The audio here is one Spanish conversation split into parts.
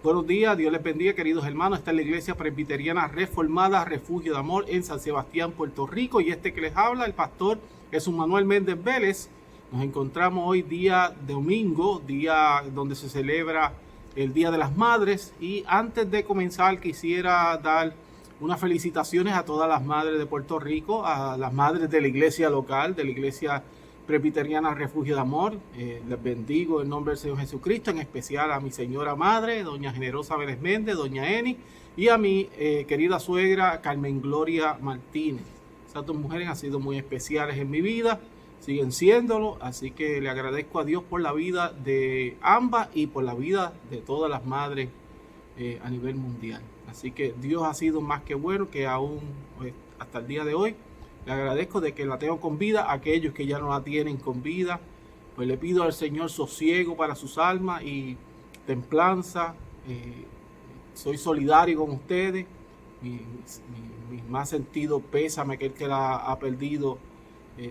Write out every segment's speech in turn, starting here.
Buenos días, Dios les bendiga, queridos hermanos. Esta es la Iglesia Presbiteriana Reformada Refugio de Amor en San Sebastián, Puerto Rico. Y este que les habla, el pastor Jesús Manuel Méndez Vélez. Nos encontramos hoy día domingo, día donde se celebra el Día de las Madres. Y antes de comenzar quisiera dar unas felicitaciones a todas las madres de Puerto Rico, a las madres de la iglesia local, de la Iglesia Presbiteriana Refugio de Amor. Les bendigo en nombre del Señor Jesucristo, en especial a mi señora madre, doña Generosa Vélez Méndez, doña Eni, y a mi querida suegra Carmen Gloria Martínez. Esas dos mujeres han sido muy especiales en mi vida, siguen siéndolo, así que le agradezco a Dios por la vida de ambas y por la vida de todas las madres a nivel mundial. Así que Dios ha sido más que bueno, que aún hasta el día de hoy le agradezco de que la tengo con vida. Aquellos que ya no la tienen con vida, pues le pido al Señor sosiego para sus almas y templanza. Soy solidario con ustedes. Mi más sentido pésame aquel que la ha perdido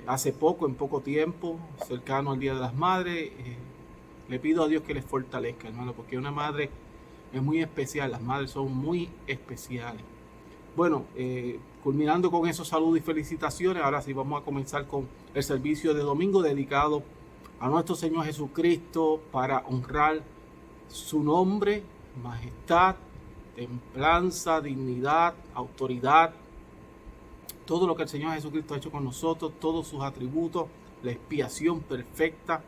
hace poco, en poco tiempo, cercano al Día de las Madres. Le pido a Dios que les fortalezca, hermano, porque una madre es muy especial. Las madres son muy especiales. Bueno, culminando con esos saludos y felicitaciones, ahora sí vamos a comenzar con el servicio de domingo dedicado a nuestro Señor Jesucristo para honrar su nombre, majestad, templanza, dignidad, autoridad, todo lo que el Señor Jesucristo ha hecho con nosotros, todos sus atributos, la expiación perfecta.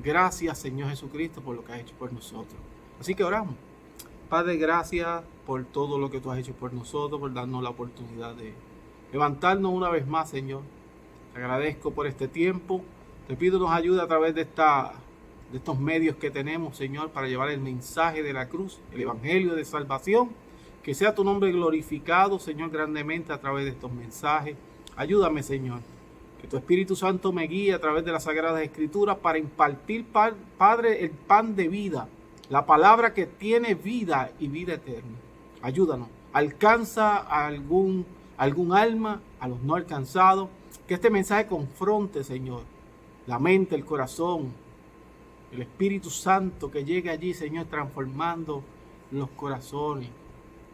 Gracias, Señor Jesucristo, por lo que has hecho por nosotros. Así que oramos. Padre, gracias por todo lo que tú has hecho por nosotros, por darnos la oportunidad de levantarnos una vez más, Señor. Te agradezco por este tiempo. Te pido nos ayude a través de estos medios que tenemos, Señor, para llevar el mensaje de la cruz, el evangelio de salvación. Que sea tu nombre glorificado, Señor, grandemente a través de estos mensajes. Ayúdame, Señor. Que tu Espíritu Santo me guíe a través de las Sagradas Escrituras para impartir, Padre, el pan de vida. La palabra que tiene vida y vida eterna. Ayúdanos. Alcanza a algún alma, a los no alcanzados. Que este mensaje confronte, Señor, la mente, el corazón, el Espíritu Santo que llegue allí, Señor, transformando los corazones.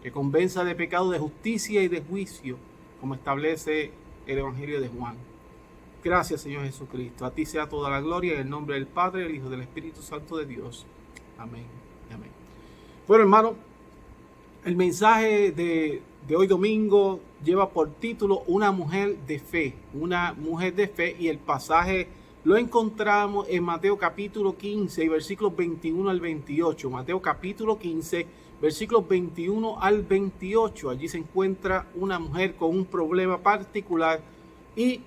Que convenza de pecado, de justicia y de juicio, como establece el Evangelio de Juan. Gracias, Señor Jesucristo. A ti sea toda la gloria en el nombre del Padre, del Hijo y del Espíritu Santo de Dios. Amén. Amén. Bueno, hermano, el mensaje de hoy domingo lleva por título Una mujer de fe. Una mujer de fe, y el pasaje lo encontramos en Mateo capítulo 15 y versículos 21 al 28. Mateo capítulo 15, versículos 21 al 28. Allí se encuentra una mujer con un problema particular y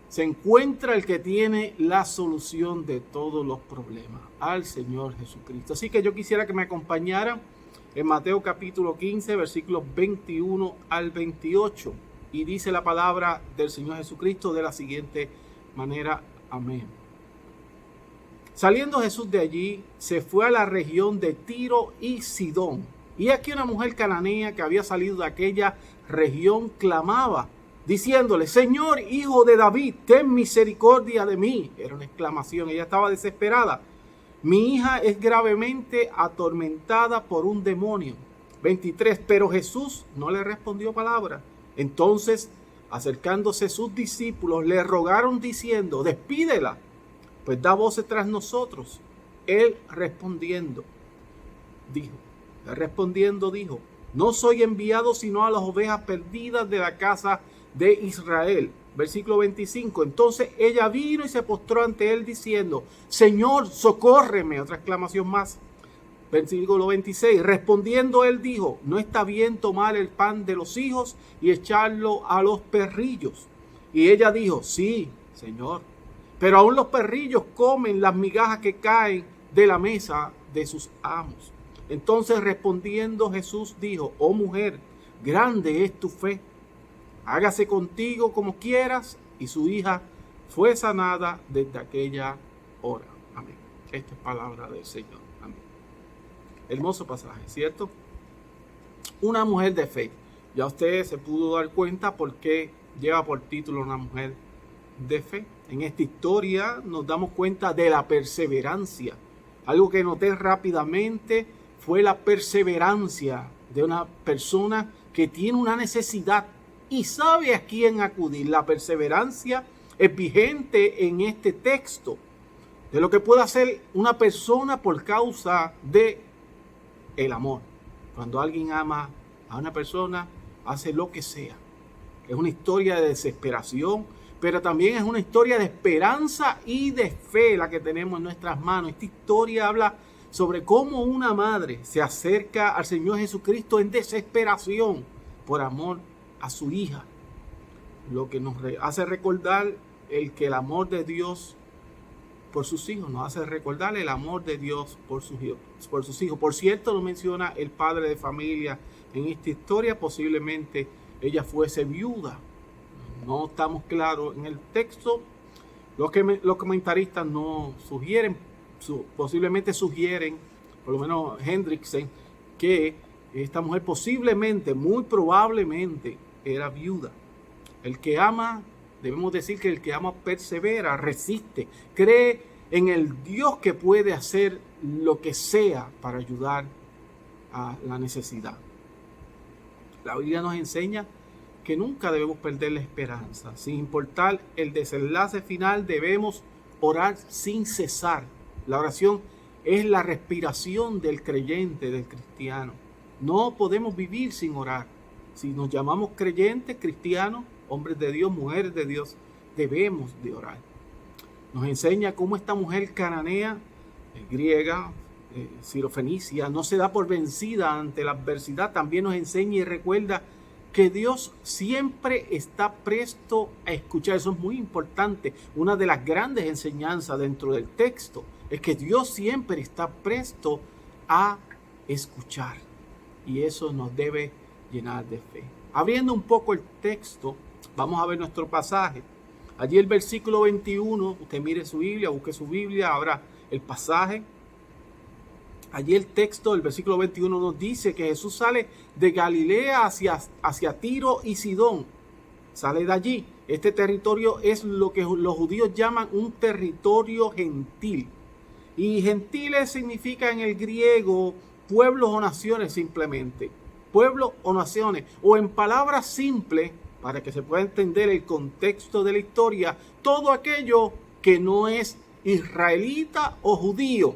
se encuentra el que tiene la solución de todos los problemas, al Señor Jesucristo. Así que yo quisiera que me acompañaran en Mateo capítulo 15, versículos 21 al 28. Y dice la palabra del Señor Jesucristo de la siguiente manera. Amén. Saliendo Jesús de allí, se fue a la región de Tiro y Sidón. Y aquí una mujer cananea que había salido de aquella región clamaba, diciéndole: Señor, hijo de David, ten misericordia de mí. Era una exclamación, ella estaba desesperada. Mi hija es gravemente atormentada por un demonio. 23, pero Jesús no le respondió palabra. Entonces, acercándose sus discípulos, le rogaron diciendo: despídela, pues da voces tras nosotros. Él respondiendo dijo: no soy enviado sino a las ovejas perdidas de la casa de Israel. Versículo 25. Entonces ella vino y se postró ante él diciendo: Señor, socórreme. Otra exclamación más. Versículo 26. Respondiendo él dijo: no está bien tomar el pan de los hijos y echarlo a los perrillos. Y ella dijo: sí, Señor, pero aún los perrillos comen las migajas que caen de la mesa de sus amos. Entonces respondiendo Jesús dijo: oh mujer, grande es tu fe, hágase contigo como quieras. Y su hija fue sanada desde aquella hora. Amén. Esta es palabra del Señor. Amén. Hermoso pasaje, ¿cierto? Una mujer de fe. Ya usted se pudo dar cuenta por qué lleva por título una mujer de fe. En esta historia nos damos cuenta de la perseverancia. Algo que noté rápidamente fue la perseverancia de una persona que tiene una necesidad y sabe a quién acudir. La perseverancia es vigente en este texto de lo que puede hacer una persona por causa de el amor. Cuando alguien ama a una persona, hace lo que sea. Es una historia de desesperación, pero también es una historia de esperanza y de fe la que tenemos en nuestras manos. Esta historia habla sobre cómo una madre se acerca al Señor Jesucristo en desesperación por amor a su hija. Lo que nos hace recordar que el amor de Dios por sus hijos, nos hace recordar el amor de Dios por sus hijos. Por cierto, lo menciona el padre de familia en esta historia, posiblemente ella fuese viuda. No estamos claros en el texto. Los comentaristas no sugieren, posiblemente sugieren, por lo menos Hendrickson, que esta mujer posiblemente, muy probablemente, era viuda. El que ama, debemos decir que el que ama persevera, resiste, cree en el Dios que puede hacer lo que sea para ayudar a la necesidad. La Biblia nos enseña que nunca debemos perder la esperanza. Sin importar el desenlace final, debemos orar sin cesar. La oración es la respiración del creyente, del cristiano. No podemos vivir sin orar. Si nos llamamos creyentes, cristianos, hombres de Dios, mujeres de Dios, debemos de orar. Nos enseña cómo esta mujer cananea, griega, sirofenicia, no se da por vencida ante la adversidad. También nos enseña y recuerda que Dios siempre está presto a escuchar. Eso es muy importante. Una de las grandes enseñanzas dentro del texto es que Dios siempre está presto a escuchar. Y eso nos debe llenar de fe. Abriendo un poco el texto, vamos a ver nuestro pasaje. Allí el versículo 21, usted mire su Biblia, busque su Biblia, abra el pasaje. Allí el texto, el versículo 21 nos dice que Jesús sale de Galilea hacia Tiro y Sidón. Sale de allí. Este territorio es lo que los judíos llaman un territorio gentil. Y gentiles significa en el griego pueblos o naciones simplemente. Pueblos o naciones. O en palabras simples, para que se pueda entender el contexto de la historia, todo aquello que no es israelita o judío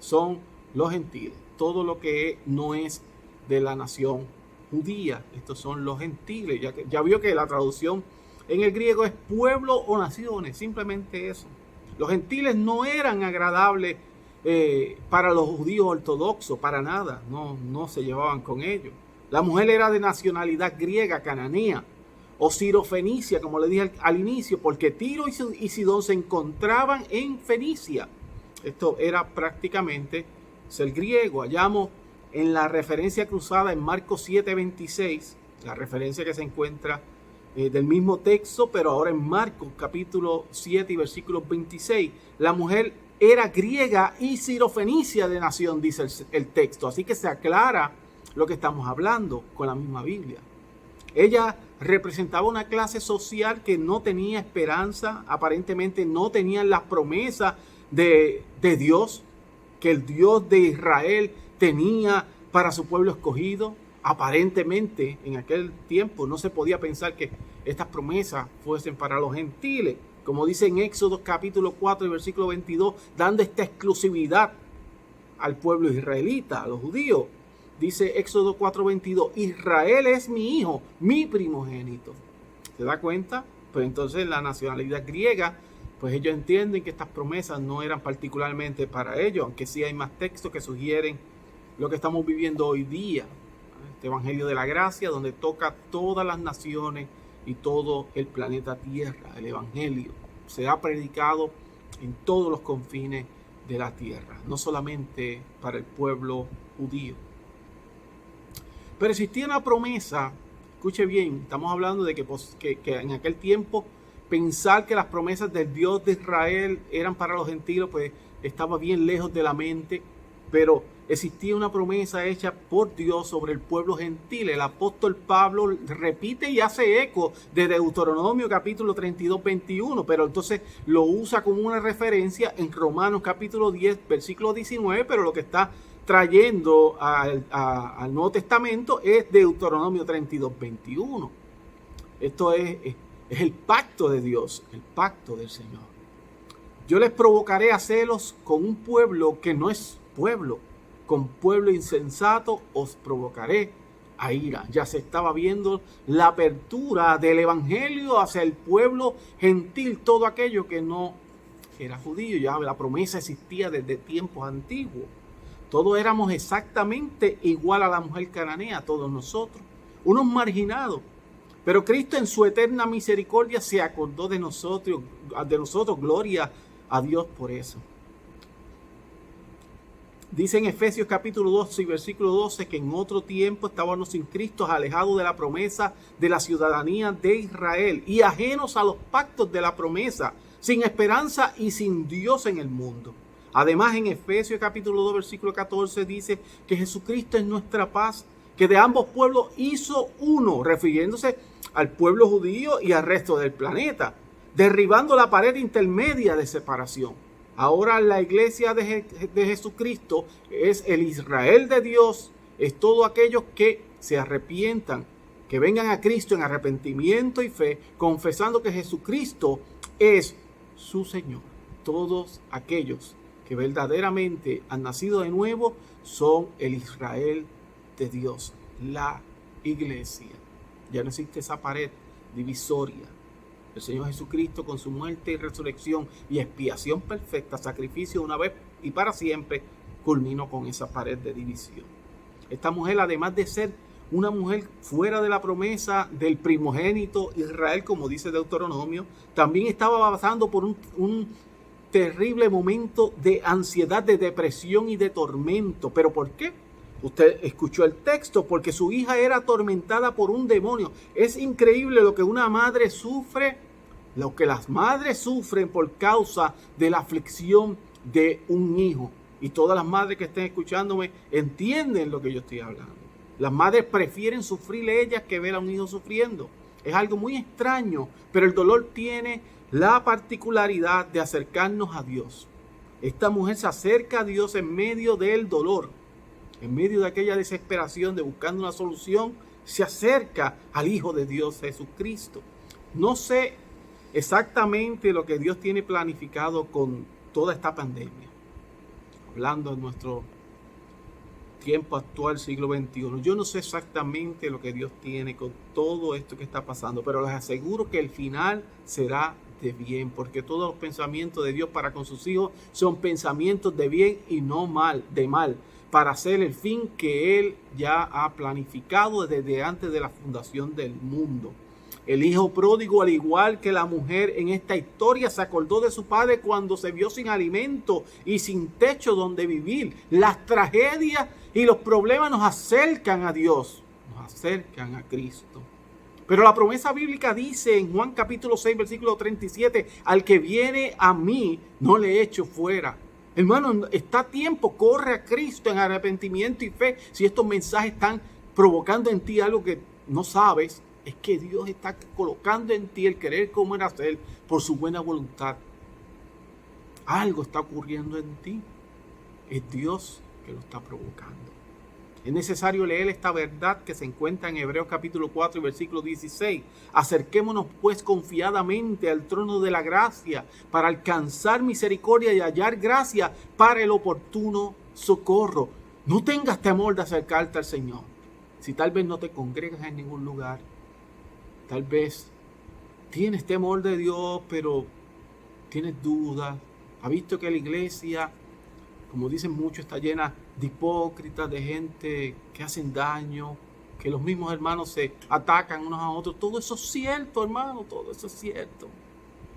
son los gentiles. Todo lo que no es de la nación judía, estos son los gentiles. Ya vio que la traducción en el griego es pueblo o naciones, simplemente eso. Los gentiles no eran agradables para los judíos ortodoxos, para nada, no se llevaban con ellos. La mujer era de nacionalidad griega, cananea, o sirofenicia, como le dije al inicio, porque Tiro y Sidón se encontraban en Fenicia. Esto era prácticamente el griego. Hallamos en la referencia cruzada en Marcos 7:26, la referencia que se encuentra del mismo texto, pero ahora en Marcos capítulo 7 y versículo 26. La mujer era griega y sirofenicia de nación, dice el texto. Así que se aclara lo que estamos hablando con la misma Biblia. Ella representaba una clase social que no tenía esperanza, aparentemente no tenían las promesas de Dios, que el Dios de Israel tenía para su pueblo escogido. Aparentemente en aquel tiempo no se podía pensar que estas promesas fuesen para los gentiles, como dice en Éxodo capítulo 4 y versículo 22, dando esta exclusividad al pueblo israelita, a los judíos. Dice Éxodo 4:22, Israel es mi hijo, mi primogénito. ¿Se da cuenta? Pues entonces la nacionalidad griega, pues ellos entienden que estas promesas no eran particularmente para ellos, aunque sí hay más textos que sugieren lo que estamos viviendo hoy día. Este Evangelio de la Gracia, donde toca todas las naciones y todo el planeta Tierra. El Evangelio se ha predicado en todos los confines de la tierra, no solamente para el pueblo judío. Pero existía una promesa, escuche bien, estamos hablando de que en aquel tiempo pensar que las promesas del Dios de Israel eran para los gentiles, pues estaba bien lejos de la mente, pero existía una promesa hecha por Dios sobre el pueblo gentil. El apóstol Pablo repite y hace eco de Deuteronomio capítulo 32:21, pero entonces lo usa como una referencia en Romanos capítulo 10, versículo 19, pero lo que está trayendo al Nuevo Testamento es Deuteronomio 32:21. Esto es el pacto de Dios, el pacto del Señor. Yo les provocaré a celos con un pueblo que no es pueblo. Con pueblo insensato os provocaré a ira. Ya se estaba viendo la apertura del evangelio hacia el pueblo gentil, todo aquello que no era judío. Ya la promesa existía desde tiempos antiguos. Todos éramos exactamente igual a la mujer cananea, todos nosotros, unos marginados. Pero Cristo en su eterna misericordia se acordó de nosotros, gloria a Dios por eso. Dice en Efesios capítulo 12 y versículo 12 que en otro tiempo estábamos sin Cristo, alejados de la promesa de la ciudadanía de Israel y ajenos a los pactos de la promesa, sin esperanza y sin Dios en el mundo. Además, en Efesios capítulo 2 versículo 14 dice que Jesucristo es nuestra paz, que de ambos pueblos hizo uno, refiriéndose al pueblo judío y al resto del planeta, derribando la pared intermedia de separación. Ahora la iglesia de Jesucristo es el Israel de Dios, es todos aquellos que se arrepientan, que vengan a Cristo en arrepentimiento y fe, confesando que Jesucristo es su Señor. Todos aquellos que verdaderamente han nacido de nuevo son el Israel de Dios, la iglesia. Ya no existe esa pared divisoria. El Señor Jesucristo, con su muerte y resurrección y expiación perfecta, sacrificio una vez y para siempre, culminó con esa pared de división. Esta mujer, además de ser una mujer fuera de la promesa del primogénito Israel, como dice Deuteronomio, también estaba pasando por un terrible momento de ansiedad, de depresión y de tormento. ¿Pero por qué? Usted escuchó el texto, porque su hija era atormentada por un demonio. Es increíble lo que una madre sufre, lo que las madres sufren por causa de la aflicción de un hijo. Y todas las madres que estén escuchándome entienden lo que yo estoy hablando. Las madres prefieren sufrir ellas que ver a un hijo sufriendo. Es algo muy extraño, pero el dolor tiene la particularidad de acercarnos a Dios. Esta mujer se acerca a Dios en medio del dolor. En medio de aquella desesperación de buscando una solución, se acerca al Hijo de Dios, Jesucristo. No sé exactamente lo que Dios tiene planificado con toda esta pandemia. Hablando en nuestro tiempo actual, siglo XXI. Yo no sé exactamente lo que Dios tiene con todo esto que está pasando, pero les aseguro que el final será de bien, porque todos los pensamientos de Dios para con sus hijos son pensamientos de bien y no de mal, para hacer el fin que Él ya ha planificado desde antes de la fundación del mundo. El hijo pródigo, al igual que la mujer en esta historia, se acordó de su padre cuando se vio sin alimento y sin techo donde vivir. Las tragedias y los problemas nos acercan a Dios, nos acercan a Cristo. Pero la promesa bíblica dice en Juan capítulo 6, versículo 37, al que viene a mí, no le echo fuera. Hermano, está a tiempo, corre a Cristo en arrepentimiento y fe. Si estos mensajes están provocando en ti algo que no sabes, es que Dios está colocando en ti el querer comer a hacer por su buena voluntad. Algo está ocurriendo en ti. Es Dios que lo está provocando. Es necesario leer esta verdad que se encuentra en Hebreos capítulo 4 y versículo 16. Acerquémonos pues confiadamente al trono de la gracia para alcanzar misericordia y hallar gracia para el oportuno socorro. No tengas temor de acercarte al Señor. Si tal vez no te congregas en ningún lugar, tal vez tienes temor de Dios, pero tienes dudas. ¿Ha visto que la iglesia, como dicen muchos, está llena de hipócritas, de gente que hacen daño, que los mismos hermanos se atacan unos a otros? Todo eso es cierto, hermano, todo eso es cierto.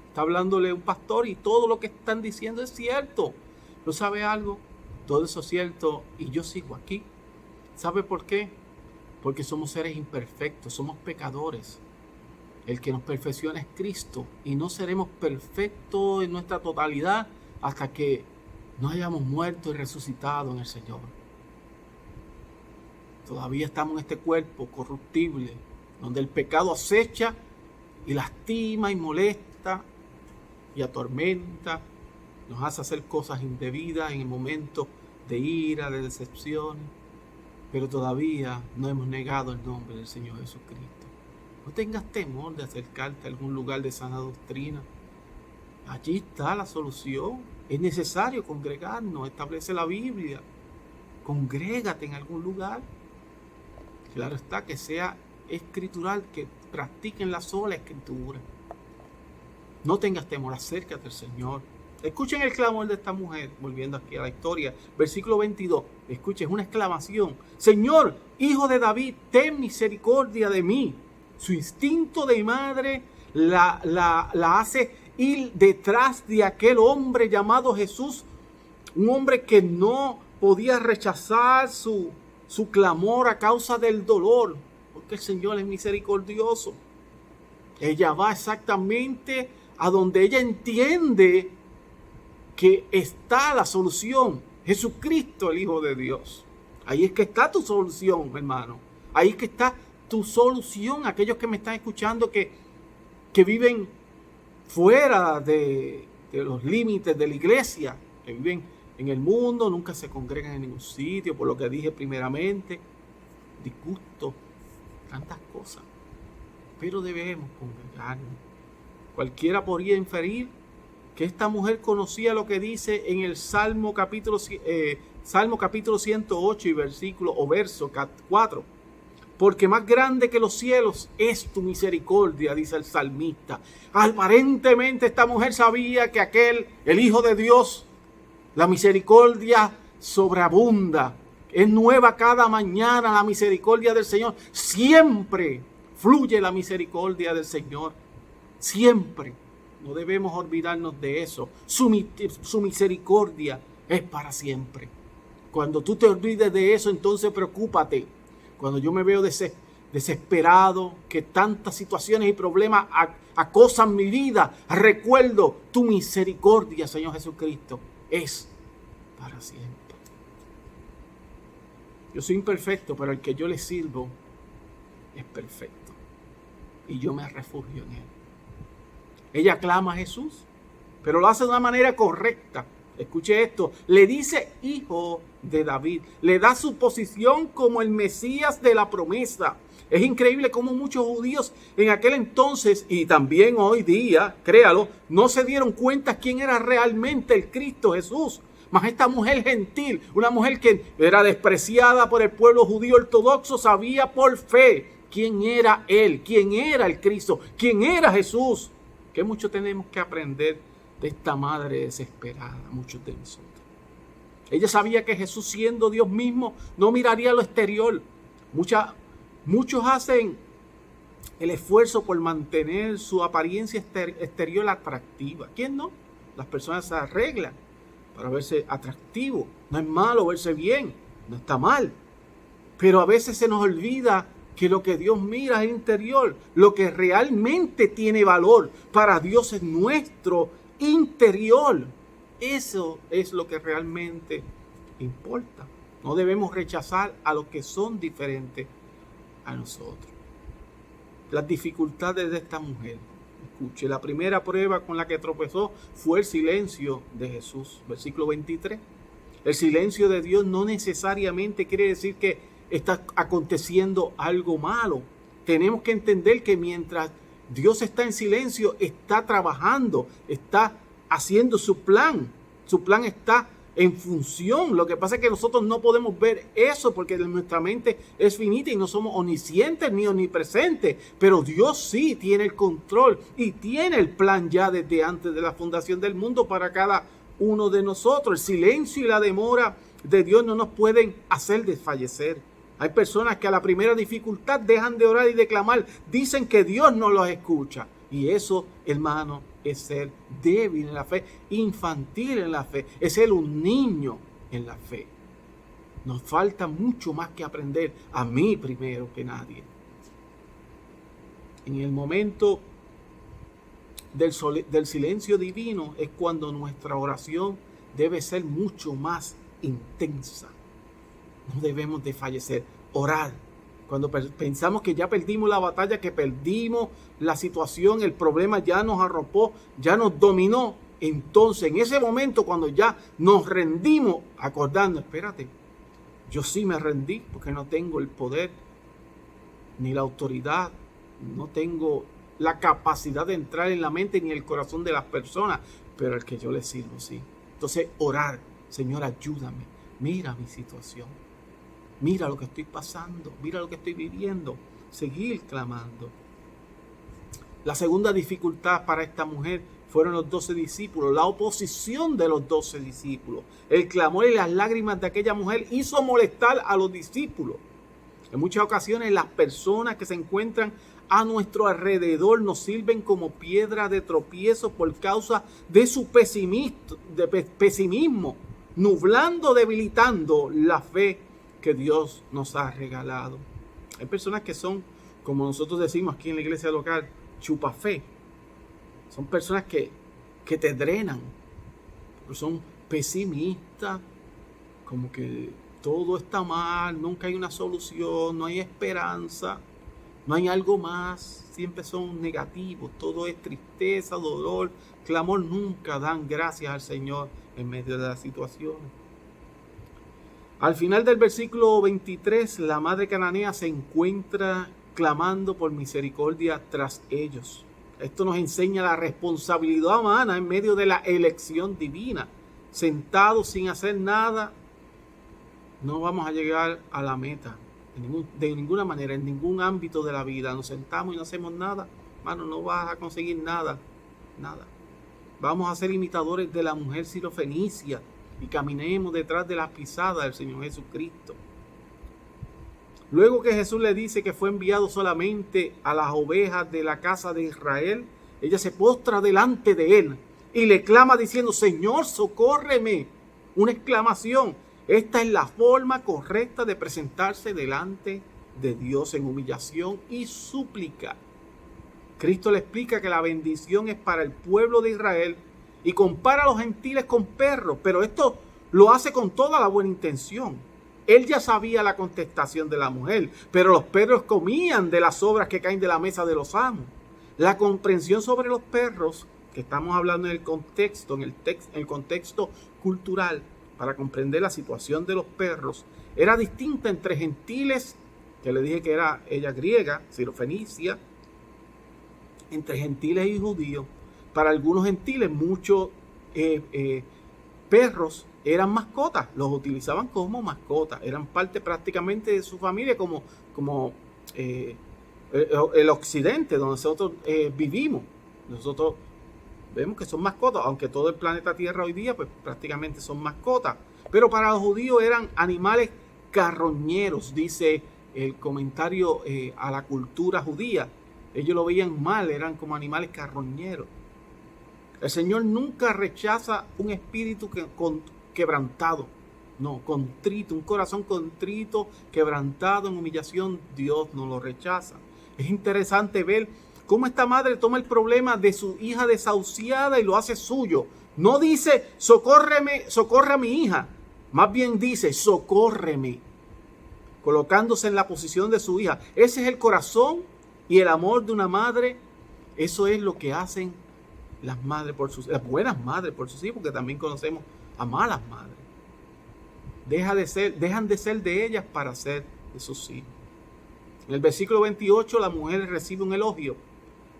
Está hablándole un pastor y todo lo que están diciendo es cierto. ¿Pero sabe algo? Todo eso es cierto y yo sigo aquí. ¿Sabe por qué? Porque somos seres imperfectos, somos pecadores. El que nos perfecciona es Cristo y no seremos perfectos en nuestra totalidad hasta que no hayamos muerto y resucitado en el Señor. Todavía estamos en este cuerpo corruptible, donde el pecado acecha y lastima y molesta y atormenta, nos hace hacer cosas indebidas en el momento de ira, de decepciones, pero todavía no hemos negado el nombre del Señor Jesucristo. No tengas temor de acercarte a algún lugar de sana doctrina. Allí está la solución. Es necesario congregarnos, establece la Biblia. Congrégate en algún lugar. Claro está, que sea escritural, que practiquen la sola escritura. No tengas temor, acércate al Señor. Escuchen el clamor de esta mujer, volviendo aquí a la historia, versículo 22. Escuchen, es una exclamación. Señor, hijo de David, ten misericordia de mí. Su instinto de madre la hace ir detrás de aquel hombre llamado Jesús, un hombre que no podía rechazar su clamor a causa del dolor, porque el Señor es misericordioso. Ella va exactamente a donde ella entiende que está la solución. Jesucristo, el Hijo de Dios. Ahí es que está tu solución, hermano. Ahí es que está tu solución. Aquellos que me están escuchando que viven fuera de los límites de la iglesia, que viven en el mundo, nunca se congregan en ningún sitio, por lo que dije primeramente, disgusto, tantas cosas. Pero debemos congregarnos. Cualquiera podría inferir que esta mujer conocía lo que dice en el Salmo capítulo 108 y verso 4. Porque más grande que los cielos es tu misericordia, dice el salmista. Aparentemente esta mujer sabía que el Hijo de Dios, la misericordia sobreabunda. Es nueva cada mañana la misericordia del Señor. Siempre fluye la misericordia del Señor. Siempre. No debemos olvidarnos de eso. Su misericordia es para siempre. Cuando tú te olvides de eso, entonces preocúpate. Cuando yo me veo desesperado, que tantas situaciones y problemas acosan mi vida, recuerdo tu misericordia, Señor Jesucristo, es para siempre. Yo soy imperfecto, pero el que yo le sirvo es perfecto. Y yo me refugio en Él. Ella clama a Jesús, pero lo hace de una manera correcta. Escuche esto, le dice hijo de David, le da su posición como el Mesías de la promesa. Es increíble cómo muchos judíos en aquel entonces y también hoy día, créalo, no se dieron cuenta quién era realmente el Cristo Jesús. Mas esta mujer gentil, una mujer que era despreciada por el pueblo judío ortodoxo, sabía por fe quién era Él, quién era el Cristo, quién era Jesús. Que mucho tenemos que aprender de esta madre desesperada, muchos de nosotros. Ella sabía que Jesús, siendo Dios mismo, no miraría lo exterior. Muchos hacen el esfuerzo por mantener su apariencia exterior atractiva. ¿Quién no? Las personas se arreglan para verse atractivo. No es malo verse bien, no está mal. Pero a veces se nos olvida que lo que Dios mira es interior. Lo que realmente tiene valor para Dios es nuestro interior. Eso es lo que realmente importa. No debemos rechazar a los que son diferentes a nosotros. Las dificultades de esta mujer. Escuche, la primera prueba con la que tropezó fue el silencio de Jesús. Versículo 23. El silencio de Dios no necesariamente quiere decir que está aconteciendo algo malo. Tenemos que entender que mientras Dios está en silencio, está trabajando, está haciendo su plan. Su plan está en función. Lo que pasa es que nosotros no podemos ver eso porque nuestra mente es finita y no somos omniscientes ni omnipresentes. Pero Dios sí tiene el control y tiene el plan ya desde antes de la fundación del mundo para cada uno de nosotros. El silencio y la demora de Dios no nos pueden hacer desfallecer. Hay personas que a la primera dificultad dejan de orar y de clamar. Dicen que Dios no los escucha. Y eso, hermano, es ser débil en la fe, infantil en la fe, es ser un niño en la fe. Nos falta mucho más que aprender, a mí primero que nadie. En el momento del silencio divino es cuando nuestra oración debe ser mucho más intensa. No debemos de fallecer, orar. Cuando pensamos que ya perdimos la batalla, que perdimos la situación, el problema ya nos arropó, ya nos dominó, Entonces, en ese momento, cuando ya nos rendimos, acordando, espérate, yo sí me rendí porque no tengo el poder ni la autoridad, no tengo la capacidad de entrar en la mente ni el corazón de las personas, pero el que yo les sirvo, sí. Entonces, orar, Señor, ayúdame, mira mi situación, mira lo que estoy pasando, mira lo que estoy viviendo, seguir clamando. La segunda dificultad para esta mujer fueron los 12 discípulos, la oposición de los 12 discípulos. El clamor y las lágrimas de aquella mujer hizo molestar a los discípulos. En muchas ocasiones las personas que se encuentran a nuestro alrededor nos sirven como piedra de tropiezo por causa de su pesimismo, nublando, debilitando la fe que Dios nos ha regalado. Hay personas que son, como nosotros decimos aquí en la iglesia local, chupafe. Son personas que te drenan, son pesimistas, como que todo está mal, nunca hay una solución, no hay esperanza, no hay algo más, siempre son negativos, todo es tristeza, dolor, clamor, nunca dan gracias al Señor en medio de las situaciones. Al final del versículo 23, la madre cananea se encuentra clamando por misericordia tras ellos. Esto nos enseña la responsabilidad humana en medio de la elección divina. Sentados sin hacer nada, no vamos a llegar a la meta de ninguna manera, en ningún ámbito de la vida. Nos sentamos y no hacemos nada, hermano, no vas a conseguir nada. Vamos a ser imitadores de la mujer sirofenicia y caminemos detrás de las pisadas del Señor Jesucristo. Luego que Jesús le dice que fue enviado solamente a las ovejas de la casa de Israel, ella se postra delante de él y le clama diciendo, Señor, socórreme. Una exclamación. Esta es la forma correcta de presentarse delante de Dios en humillación y súplica. Cristo le explica que la bendición es para el pueblo de Israel y compara a los gentiles con perros, pero esto lo hace con toda la buena intención. Él ya sabía la contestación de la mujer, pero los perros comían de las sobras que caen de la mesa de los amos. La comprensión sobre los perros, que estamos hablando en el contexto cultural, para comprender la situación de los perros, era distinta entre gentiles, que le dije que era ella griega, sirofenicia, entre gentiles y judíos. Para algunos gentiles, muchos perros eran mascotas, los utilizaban como mascotas, eran parte prácticamente de su familia, como el occidente donde nosotros vivimos. Nosotros vemos que son mascotas, aunque todo el planeta Tierra hoy día pues prácticamente son mascotas. Pero para los judíos eran animales carroñeros, dice el comentario a la cultura judía. Ellos lo veían mal, eran como animales carroñeros. El Señor nunca rechaza un espíritu quebrantado, no, contrito, un corazón contrito, quebrantado en humillación, Dios no lo rechaza. Es interesante ver cómo esta madre toma el problema de su hija desahuciada y lo hace suyo. No dice, socórreme, socorre a mi hija, más bien dice, socórreme, colocándose en la posición de su hija. Ese es el corazón y el amor de una madre. Eso es lo que hacen las madres las buenas madres por sus hijos, porque también conocemos a malas madres. Dejan de ser de ellas para ser de sus hijos. En el versículo 28 la mujer recibe un elogio,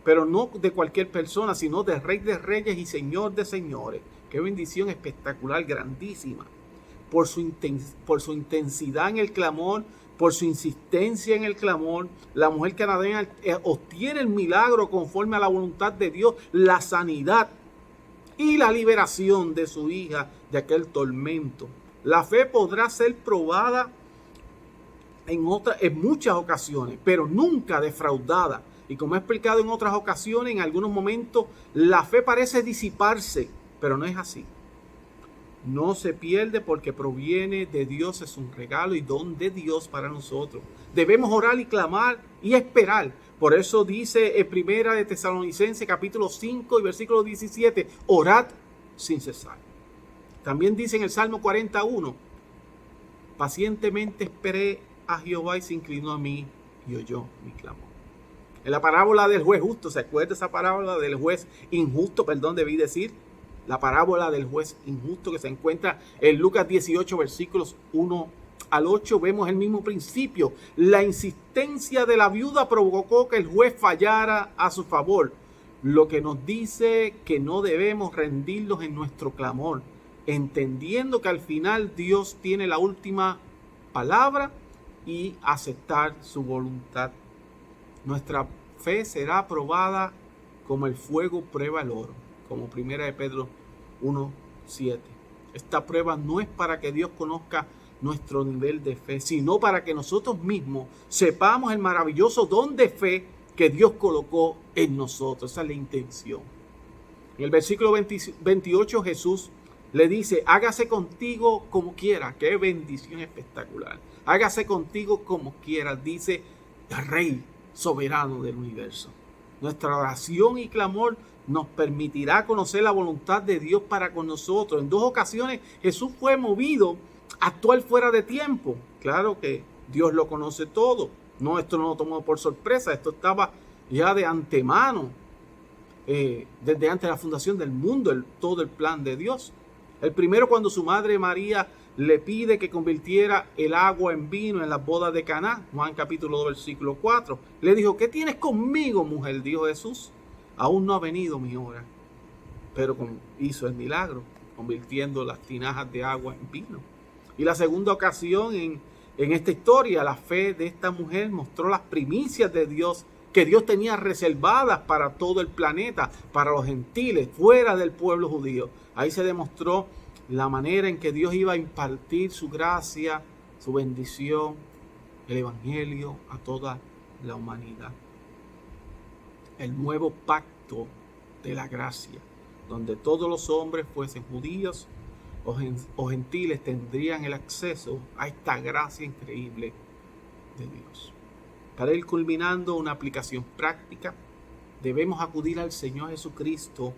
pero no de cualquier persona, sino del Rey de Reyes y Señor de Señores. Qué bendición espectacular, grandísima. Por su intensidad en el clamor, por su insistencia en el clamor, la mujer cananea obtiene el milagro conforme a la voluntad de Dios, la sanidad y la liberación de su hija de aquel tormento. La fe podrá ser probada en muchas ocasiones, pero nunca defraudada. Y como he explicado en otras ocasiones, en algunos momentos la fe parece disiparse, pero no es así. No se pierde porque proviene de Dios, es un regalo y don de Dios para nosotros. Debemos orar y clamar y esperar. Por eso dice en Primera de Tesalonicenses capítulo 5 y versículo 17, orad sin cesar. También dice en el Salmo 41, pacientemente esperé a Jehová y se inclinó a mí y oyó mi clamor. En la parábola del juez justo, ¿se acuerda esa parábola del juez injusto? Debí decir. la parábola del juez injusto que se encuentra en Lucas 18, versículos 1 al 8, vemos el mismo principio. La insistencia de la viuda provocó que el juez fallara a su favor, lo que nos dice que no debemos rendirnos en nuestro clamor, entendiendo que al final Dios tiene la última palabra y aceptar su voluntad. Nuestra fe será probada como el fuego prueba el oro, como 1 de Pedro 1:7. Esta prueba no es para que Dios conozca nuestro nivel de fe, sino para que nosotros mismos sepamos el maravilloso don de fe que Dios colocó en nosotros. Esa es la intención. En el versículo 28 Jesús le dice: hágase contigo como quiera. Qué bendición espectacular. Hágase contigo como quiera, dice el Rey soberano del universo. Nuestra oración y clamor nos permitirá conocer la voluntad de Dios para con nosotros. En 2 ocasiones Jesús fue movido a actuar fuera de tiempo. Claro que Dios lo conoce todo. No, esto no lo tomó por sorpresa. Esto estaba ya de antemano, desde antes de la fundación del mundo, todo el plan de Dios. El primero, cuando su madre María le pide que convirtiera el agua en vino en las bodas de Caná, Juan capítulo 2, versículo 4. Le dijo: ¿qué tienes conmigo, mujer? Dijo Jesús: aún no ha venido mi hora. Pero hizo el milagro, convirtiendo las tinajas de agua en vino. Y la segunda ocasión en esta historia, la fe de esta mujer mostró las primicias de Dios que Dios tenía reservadas para todo el planeta, para los gentiles, fuera del pueblo judío. Ahí se demostró la manera en que Dios iba a impartir su gracia, su bendición, el evangelio a toda la humanidad. El nuevo pacto de la gracia, donde todos los hombres, fuesen judíos o gentiles, tendrían el acceso a esta gracia increíble de Dios. Para ir culminando una aplicación práctica, debemos acudir al Señor Jesucristo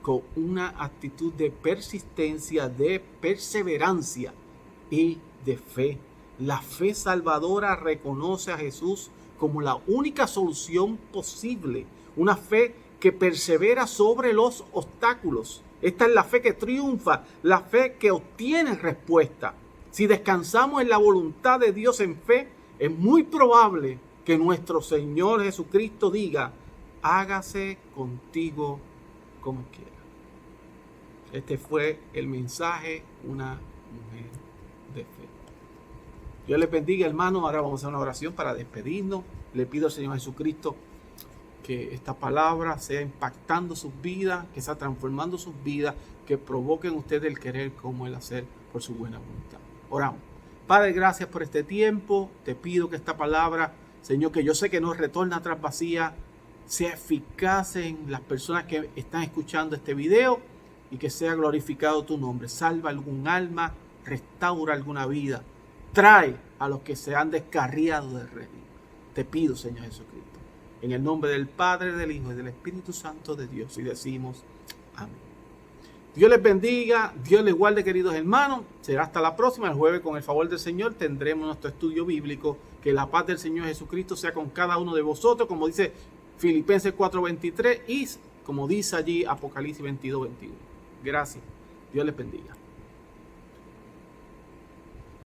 con una actitud de persistencia, de perseverancia y de fe. La fe salvadora reconoce a Jesús como la única solución posible. Una fe que persevera sobre los obstáculos. Esta es la fe que triunfa, la fe que obtiene respuesta. Si descansamos en la voluntad de Dios en fe, es muy probable que nuestro Señor Jesucristo diga: hágase contigo como quiera. Este fue el mensaje, una mujer de fe. Dios les bendiga, hermanos. Ahora vamos a hacer una oración para despedirnos. Le pido al Señor Jesucristo que esta palabra sea impactando sus vidas, que sea transformando sus vidas, que provoquen ustedes el querer como el hacer por su buena voluntad. Oramos. Padre, gracias por este tiempo. Te pido que esta palabra, Señor, que yo sé que no retorna atrás vacía, sea eficaz en las personas que están escuchando este video y que sea glorificado tu nombre. Salva algún alma, restaura alguna vida, trae a los que se han descarriado del reino. Te pido, Señor Jesucristo, en el nombre del Padre, del Hijo y del Espíritu Santo de Dios, y decimos amén. Dios les bendiga, Dios les guarde, queridos hermanos. Será hasta la próxima. El jueves, con el favor del Señor, tendremos nuestro estudio bíblico. Que la paz del Señor Jesucristo sea con cada uno de vosotros, como dice Filipenses 4:23 y como dice allí Apocalipsis 22:21. Gracias. Dios les bendiga.